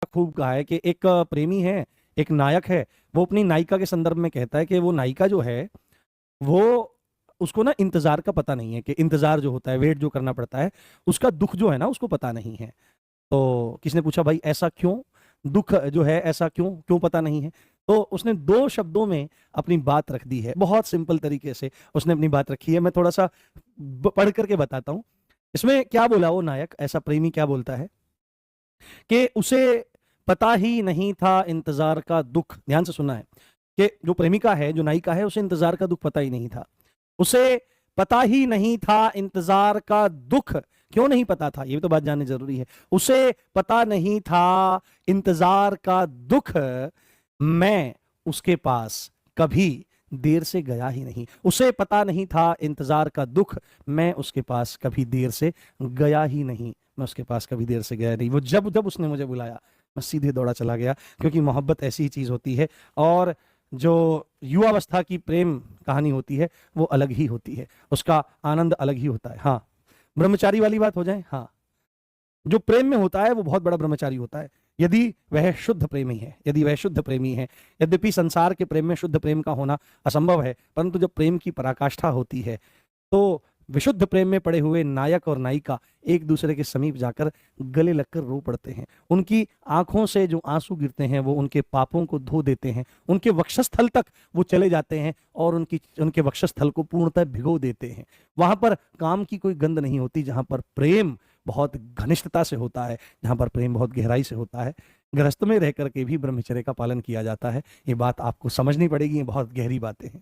खूब कहा है कि एक प्रेमी है, एक नायक है, वो अपनी नायिका के संदर्भ में कहता है कि वो नायिका जो है वो, उसको ना इंतजार का पता नहीं है, कि इंतजार जो होता है, वेट जो करना पड़ता है, उसका दुख जो है ना उसको पता नहीं है। तो किसने पूछा भाई ऐसा क्यों, दुख जो है ऐसा क्यों क्यों पता नहीं है? तो उसने दो शब्दों में अपनी बात रख दी है, बहुत सिंपल तरीके से उसने अपनी बात रखी है। मैं थोड़ा सा पढ़ करके बताता हूं। इसमें क्या बोला वो नायक, ऐसा प्रेमी क्या बोलता है कि उसे पता ही नहीं था इंतजार का दुख। ध्यान से सुना है कि जो प्रेमिका है, जो नायिका है, उसे इंतजार का दुख पता ही नहीं था। उसे पता ही नहीं था इंतजार का दुख। क्यों नहीं पता था, ये भी तो बात जाननी जरूरी है। उसे पता नहीं था इंतजार का दुख, मैं उसके पास कभी देर से गया ही नहीं। उसे पता नहीं था इंतजार का दुख, मैं उसके पास कभी देर से गया ही नहीं। मैं उसके पास कभी देर से गया नहीं। वो जब जब उसने मुझे बुलाया, मैं सीधे दौड़ा चला गया, क्योंकि मोहब्बत ऐसी ही चीज होती है। और जो युवावस्था की प्रेम कहानी होती है वो अलग ही होती है, उसका आनंद अलग ही होता है। हाँ, ब्रह्मचारी वाली बात हो जाए, हाँ, जो प्रेम में होता है वो बहुत बड़ा ब्रह्मचारी होता है, यदि वह शुद्ध प्रेमी है, यदि वह शुद्ध प्रेमी है। यद्यपि संसार के प्रेम में शुद्ध प्रेम का होना असंभव है, परंतु जब प्रेम की पराकाष्ठा होती है तो विशुद्ध प्रेम में पड़े हुए नायक और नायिका एक दूसरे के समीप जाकर गले लगकर रो पड़ते हैं। उनकी आंखों से जो आंसू गिरते हैं वो उनके पापों को धो देते हैं, उनके वक्षस्थल तक वो चले जाते हैं और उनके वक्षस्थल को पूर्णतः भिगो देते हैं। वहां पर काम की कोई गंध नहीं होती, जहां पर प्रेम बहुत घनिष्ठता से होता है, जहां पर प्रेम बहुत गहराई से होता है। गृहस्थ में रह करके भी ब्रह्मचर्य का पालन किया जाता है। ये बात आपको समझनी पड़ेगी, ये बहुत गहरी बातें हैं।